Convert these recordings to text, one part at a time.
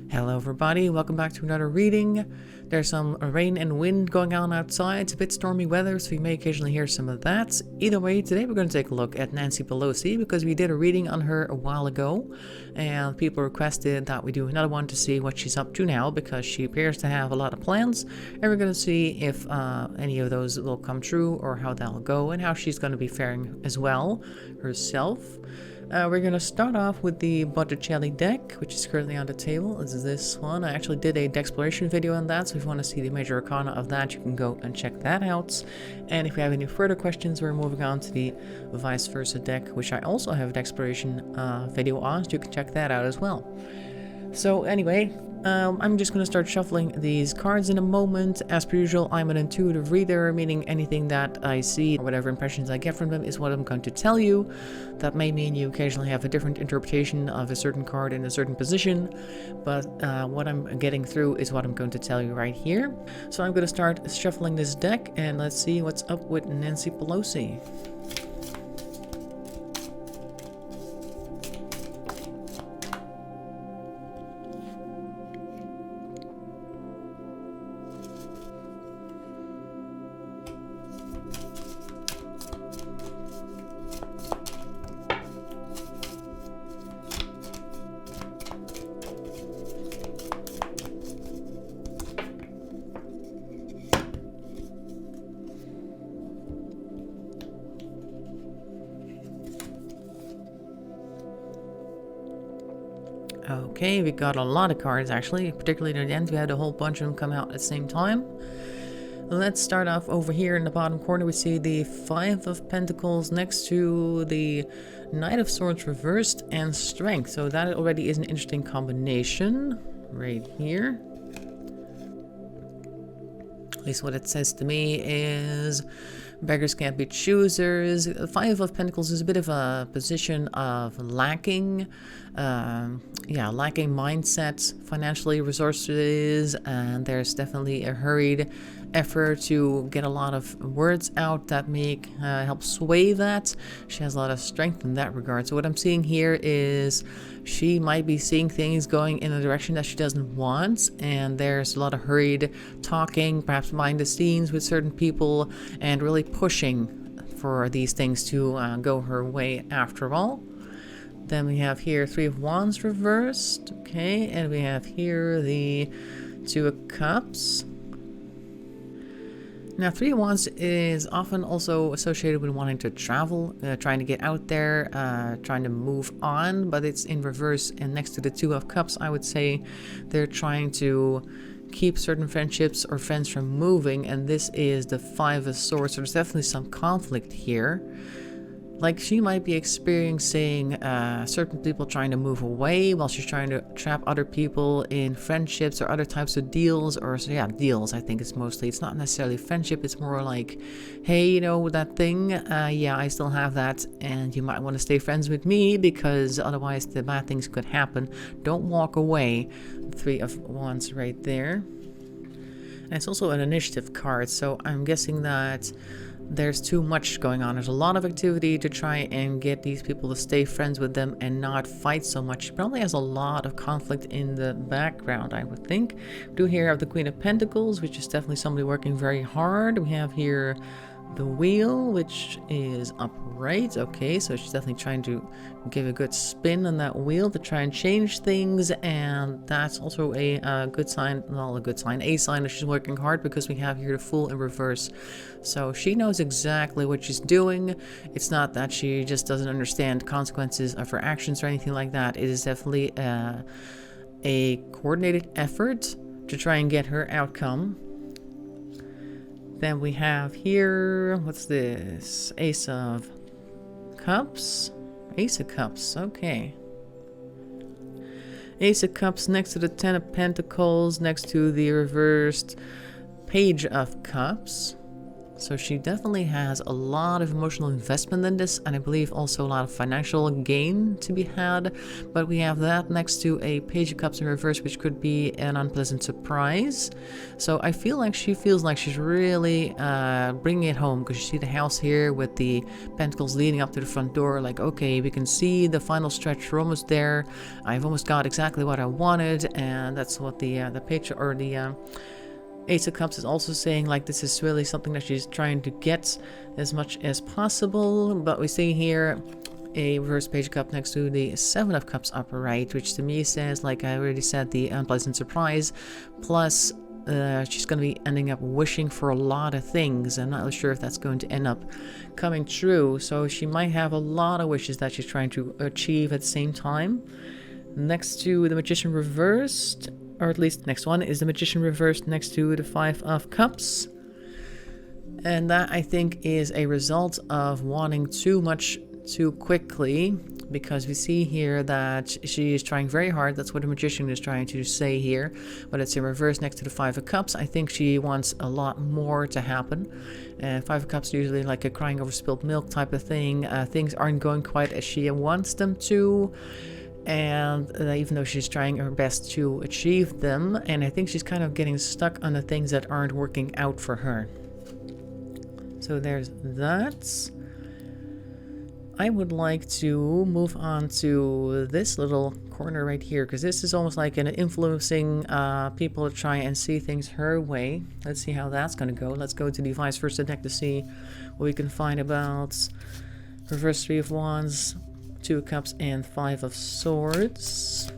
Hello everybody, welcome back to another reading. There's some rain and wind going on outside. It's a bit stormy weather, so you may occasionally hear some of that. Either way, today we're going to take a look at Nancy Pelosi because we did a reading on her a while ago and people requested that we do another one to see what she's up to now because she appears to have a lot of plans, and we're going to see if any of those will come true or how that'll go and how she's going to be faring as well herself. We're going to start off with the Botticelli deck, which is currently on the table. This is this one. I actually did a exploration video on that, so if you want to see the major arcana of that, you can go and check that out. And if you have any further questions, we're moving on to the vice versa deck, which I also have an exploration video on, so you can check that out as well. So anyway, I'm just going to start shuffling these cards in a moment. As per usual, I'm an intuitive reader, meaning anything that I see or whatever impressions I get from them is what I'm going to tell you. That may mean you occasionally have a different interpretation of a certain card in a certain position, but what I'm getting through is what I'm going to tell you right here. So I'm going to start shuffling this deck and let's see what's up with Nancy Pelosi. Okay, we got a lot of cards actually, particularly near the end. We had a whole bunch of them come out at the same time. Let's start off over here in the bottom corner. We see the Five of Pentacles next to the Knight of Swords reversed and Strength. So that already is an interesting combination right here. At least what it says to me is beggars can't be choosers. Five of Pentacles is a bit of a position of lacking mindset, financially resources, and there's definitely a hurried effort to get a lot of words out that may help sway that. She has a lot of strength in that regard. So what I'm seeing here is she might be seeing things going in a direction that she doesn't want, and there's a lot of hurried talking, perhaps behind the scenes with certain people, and really pushing for these things to go her way after all. Then we have here Three of Wands reversed, okay, and we have here the Two of Cups. Now, Three of Wands is often also associated with wanting to travel, trying to get out there, trying to move on, but it's in reverse. And next to the Two of Cups, I would say they're trying to keep certain friendships or friends from moving, and this is the Five of Swords, so there's definitely some conflict here. Like, she might be experiencing certain people trying to move away while she's trying to trap other people in friendships or other types of deals, or deals. I think it's mostly, it's not necessarily friendship, it's more like, hey, you know that thing, yeah, I still have that, and you might want to stay friends with me because otherwise the bad things could happen. Don't walk away. Three of Wands right there. And it's also an initiative card, so I'm guessing that there's too much going on. There's a lot of activity to try and get these people to stay friends with them and not fight so much. She probably has a lot of conflict in the background, I would think. We do here have the Queen of Pentacles, which is definitely somebody working very hard. We have here the Wheel, which is upright. Okay, so she's definitely trying to give a good spin on that wheel to try and change things, and that's also a good sign, well, a sign that she's working hard, because we have here the Fool in reverse. So she knows exactly what she's doing. It's not that she just doesn't understand consequences of her actions or anything like that. It is definitely a coordinated effort to try and get her outcome. Then we have here, what's this? Ace of Cups? Ace of Cups, okay. Ace of Cups next to the Ten of Pentacles, next to the reversed Page of Cups. So she definitely has a lot of emotional investment in this, and I believe also a lot of financial gain to be had. But we have that next to a Page of Cups in reverse, which could be an unpleasant surprise. So I feel like she feels like she's really bringing it home, because you see the house here with the pentacles leading up to the front door. Like, okay, we can see the final stretch. We're almost there. I've almost got exactly what I wanted, and that's what the picture or the Ace of Cups is also saying, like, this is really something that she's trying to get as much as possible. But we see here a reverse Page of Cups next to the Seven of Cups upper right, which to me says, like I already said, the unpleasant surprise. Plus, she's going to be ending up wishing for a lot of things. I'm not really sure if that's going to end up coming true. So she might have a lot of wishes that she's trying to achieve at the same time. Next to the Magician reversed, or at least next one is the Magician reversed next to the Five of Cups. And that, I think, is a result of wanting too much too quickly, because we see here that she is trying very hard. That's what the Magician is trying to say here, but it's in reverse next to the Five of Cups. I think she wants a lot more to happen. Five of Cups usually like a crying over spilled milk type of thing. Things aren't going quite as she wants them to. And even though she's trying her best to achieve them, and I think she's kind of getting stuck on the things that aren't working out for her. So there's that. I would like to move on to this little corner right here, because this is almost like an influencing people to try and see things her way. Let's see how that's going to go. Let's go to the Vice Versa deck to see what we can find about reverse Three of Wands, Two of Cups, and Five of Swords.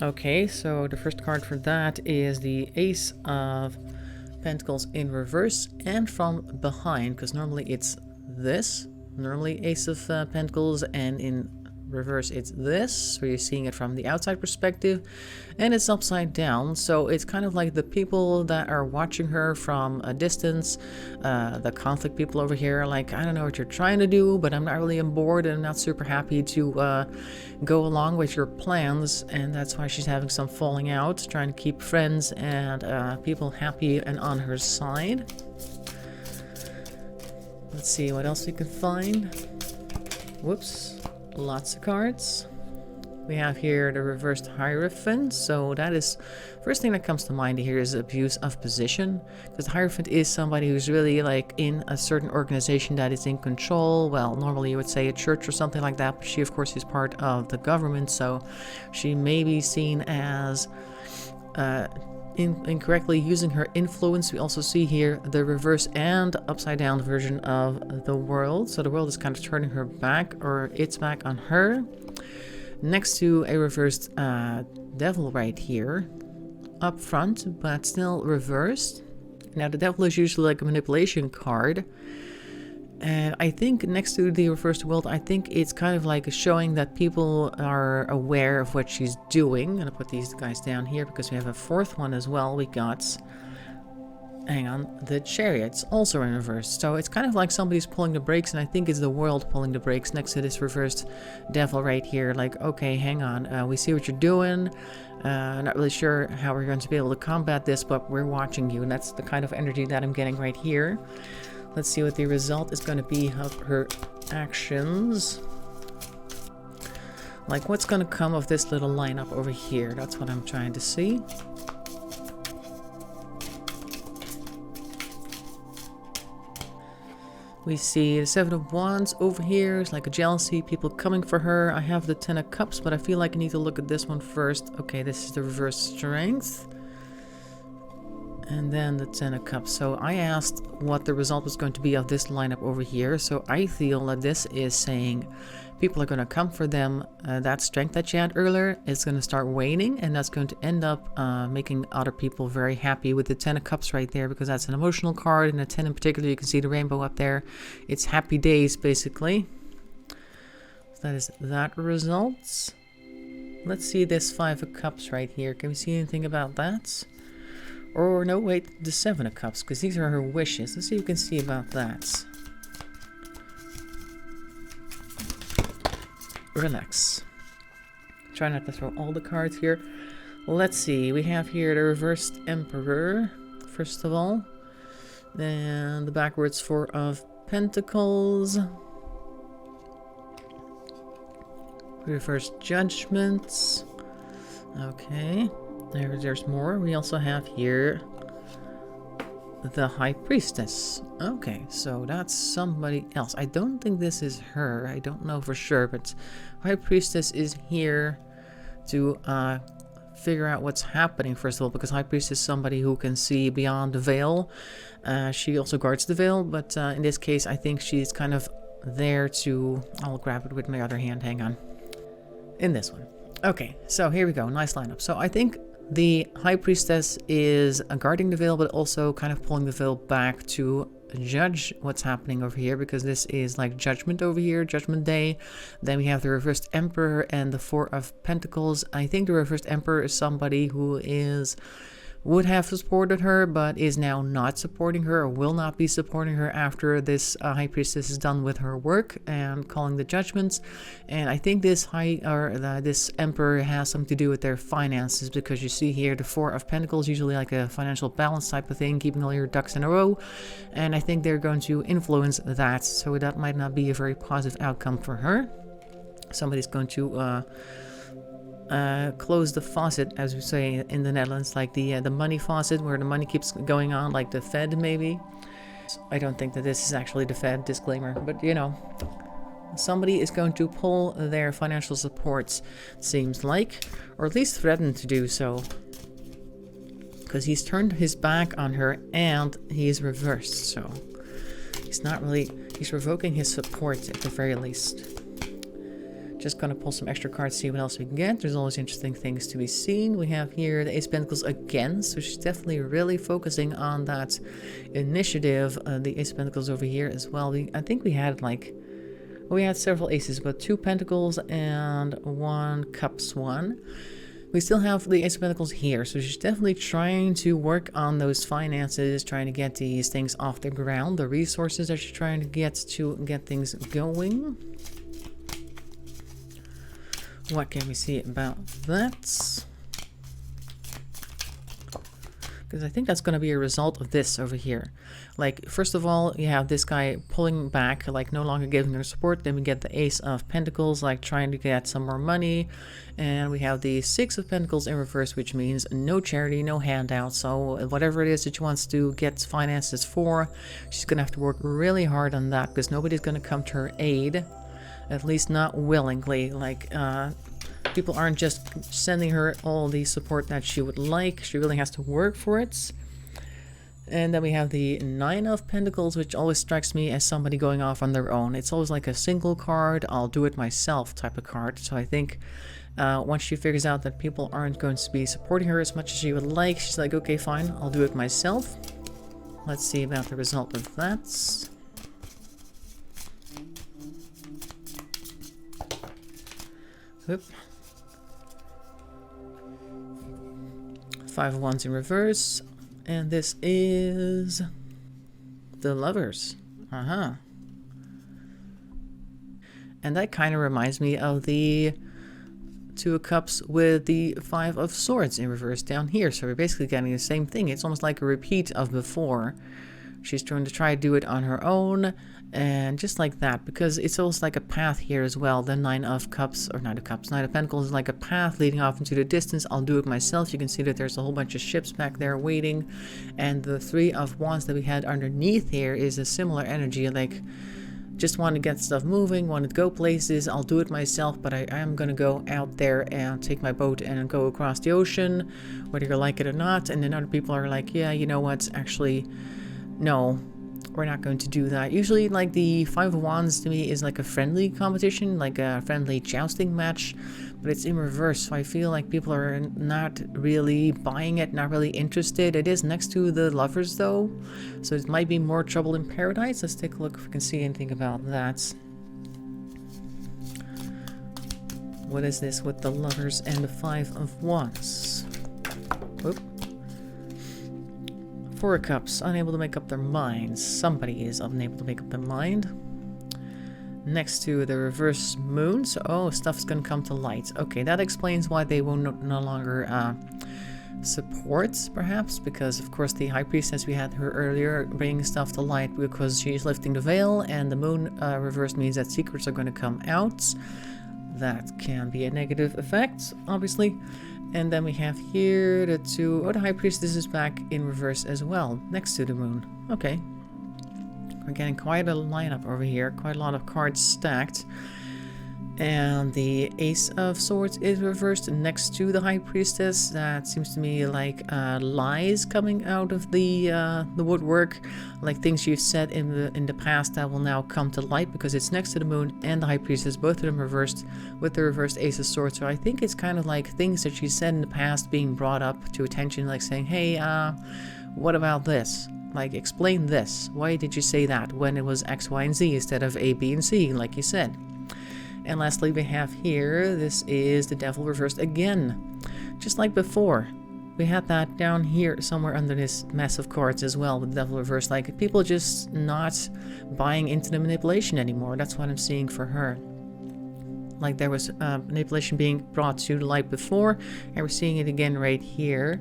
Okay, so the first card for that is the Ace of Pentacles in reverse and from behind, because normally it's this. Normally Ace of Pentacles, and in reverse it's this, so you're seeing it from the outside perspective, and it's upside down. So it's kind of like the people that are watching her from a distance, the conflict people over here, like, I don't know what you're trying to do, but I'm not really on board, and I'm not super happy to go along with your plans. And that's why she's having some falling out, trying to keep friends and people happy and on her side. Let's see what else we can find. Whoops. Lots of cards. We have here the reversed Hierophant. So that is, first thing that comes to mind here is abuse of position, because the Hierophant is somebody who's really like in a certain organization that is in control. Well, normally you would say a church or something like that, but she of course is part of the government, so she may be seen as incorrectly using her influence. We also see here the reverse and upside down version of the world. So the world is kind of turning her back, or its back on her. Next to a reversed devil right here, up front, but still reversed. Now the devil is usually like a manipulation card. And I think next to the reversed world, I think it's kind of like showing that people are aware of what she's doing. I'm gonna put these guys down here because we have a fourth one as well. We got, hang on, the Chariot's also in reverse. So it's kind of like somebody's pulling the brakes, and I think it's the world pulling the brakes next to this reversed devil right here. Like, okay, hang on, we see what you're doing. Not really sure how we're going to be able to combat this, but we're watching you. And that's the kind of energy that I'm getting right here. Let's see what the result is going to be of her actions. Like, what's going to come of this little lineup over here? That's what I'm trying to see. We see the Seven of Wands over here. It's like a jealousy, people coming for her. I have the Ten of Cups, but I feel like I need to look at this one first. Okay, this is the reverse Strength. And then the Ten of Cups. So I asked what the result was going to be of this lineup over here. So I feel that this is saying people are going to come for them. That strength that you had earlier is going to start waning, and that's going to end up making other people very happy with the Ten of Cups right there, because that's an emotional card, and the 10 in particular, you can see the rainbow up there. It's happy days, basically. So that is that result. Let's see this Five of Cups right here. Can we see anything about that? Or no, wait, the Seven of Cups, because these are her wishes. Let's see what we can see about that. Relax. Try not to throw all the cards here. Let's see, we have here the reversed Emperor, first of all. Then the backwards Four of Pentacles. Reversed Judgments. Okay, there's more. We also have here the High Priestess. Okay, so that's somebody else. I don't think this is her. I don't know for sure, but High Priestess is here to figure out what's happening, first of all, because High Priestess is somebody who can see beyond the veil. She also guards the veil, but in this case, I think she's kind of there to... I'll grab it with my other hand. Hang on. In this one. Okay, so here we go. Nice lineup. So I think the High Priestess is guarding the veil, but also kind of pulling the veil back to judge what's happening over here, because this is like judgment over here, Judgment Day. Then we have the reversed Emperor and the Four of Pentacles. I think the reversed Emperor is somebody who would have supported her, but is now not supporting her, or will not be supporting her after this High Priestess is done with her work and calling the judgments. And I think this this Emperor has something to do with their finances, because you see here the Four of Pentacles, usually like a financial balance type of thing, keeping all your ducks in a row. And I think they're going to influence that, so that might not be a very positive outcome for her. Somebody's going to close the faucet, as we say in the Netherlands, like the money faucet, where the money keeps going on, like the Fed maybe. I don't think that this is actually the Fed, disclaimer, but you know, somebody is going to pull their financial supports, seems like, or at least threaten to do so, because he's turned his back on her and he's reversed, so he's not really, he's revoking his support at the very least. Just gonna pull some extra cards, see what else we can get. There's always interesting things to be seen. We have here the Ace of Pentacles again, so she's definitely really focusing on that initiative. The Ace of Pentacles over here as well. I think we had like, well, we had several aces, but 2 Pentacles and 1 Cups one. We still have the Ace of Pentacles here, so she's definitely trying to work on those finances, trying to get these things off the ground, the resources that she's trying to get things going. What can we see about that? Because I think that's going to be a result of this over here. Like, first of all, you have this guy pulling back, like no longer giving her support. Then we get the Ace of Pentacles, like trying to get some more money. And we have the Six of Pentacles in reverse, which means no charity, no handout. So whatever it is that she wants to get finances for, she's going to have to work really hard on that, because nobody's going to come to her aid. At least not willingly. Like, people aren't just sending her all the support that she would like. She really has to work for it. And then we have the Nine of Pentacles, which always strikes me as somebody going off on their own. It's always like a single card, I'll do it myself type of card. So I think once she figures out that people aren't going to be supporting her as much as she would like, she's like, okay, fine, I'll do it myself. Let's see about the result of that. Oop. 5 of Wands in reverse, and this is the Lovers. And that kind of reminds me of the Two of Cups with the Five of Swords in reverse down here. So we're basically getting the same thing. It's almost like a repeat of before. She's trying to do it on her own, and just like that, because it's almost like a path here as well. The Nine of Cups, or Nine of Cups, Nine of Pentacles is like a path leading off into the distance. I'll do it myself. You can see that there's a whole bunch of ships back there waiting, and the Three of Wands that we had underneath here is a similar energy, like just want to get stuff moving, want to go places. I'll do it myself, but I am going to go out there and take my boat and go across the ocean, whether you like it or not. And then other people are like, yeah, you know what, actually, no, we're not going to do that. Usually, like, the Five of Wands to me is like a friendly competition, like a friendly jousting match, but it's in reverse, so I feel like people are not really buying it, not really interested. It is next to the Lovers, though, so it might be more trouble in paradise. Let's take a look if we can see anything about that. What is this with the Lovers and the Five of Wands? Whoop. Four of Cups, unable to make up their minds. Somebody is unable to make up their mind. Next to the reverse moon, so stuff's gonna come to light. Okay, that explains why they will no longer support, perhaps, because of course the High Priestess, we had her earlier bringing stuff to light because she's lifting the veil, and the moon reversed means that secrets are going to come out. That can be a negative effect, obviously. And then we have here the two... Oh, the High Priestess is back in reverse as well, next to the moon. Okay. We're getting quite a lineup over here, quite a lot of cards stacked. And the Ace of Swords is reversed next to the High Priestess. That seems to me like lies coming out of the woodwork, like things you've said in the past that will now come to light because it's next to the moon and the High Priestess, both of them reversed with the reversed Ace of Swords. So I think it's kind of like things that you said in the past being brought up to attention, like saying, hey, what about this? Like, explain this. Why did you say that when it was X, Y, and Z instead of A, B, and C, like you said? And lastly, we have here, this is the Devil reversed again. Just like before. We had that down here somewhere under this mess of cards as well, with the Devil reversed. Like, people just not buying into the manipulation anymore. That's what I'm seeing for her. Like, there was manipulation being brought to light before, and we're seeing it again right here.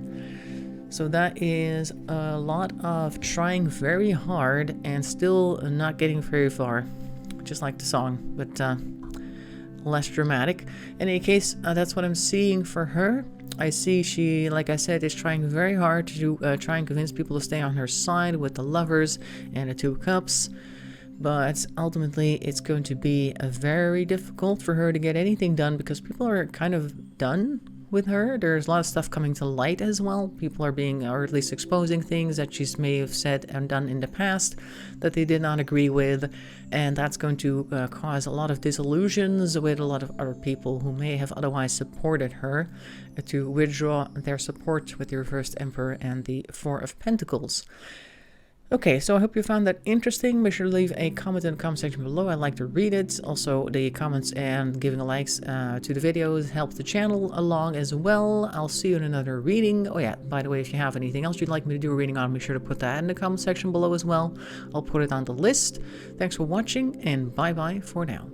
So that is a lot of trying very hard and still not getting very far. Just like the song, but less dramatic. In any case, that's what I'm seeing for her. I see she, like I said, is trying very hard to try and convince people to stay on her side with the Lovers and the Two of Cups. But ultimately, it's going to be very difficult for her to get anything done because people are kind of done with her. There's a lot of stuff coming to light as well. People are being, or at least exposing things that she may have said and done in the past that they did not agree with, and that's going to cause a lot of disillusions with a lot of other people who may have otherwise supported her to withdraw their support with the reversed Emperor and the Four of Pentacles. Okay, so I hope you found that interesting. Make sure to leave a comment in the comment section below. I'd like to read it. Also, the comments and giving a likes to the videos helps the channel along as well. I'll see you in another reading. Oh yeah, by the way, if you have anything else you'd like me to do a reading on, make sure to put that in the comment section below as well. I'll put it on the list. Thanks for watching, and bye-bye for now.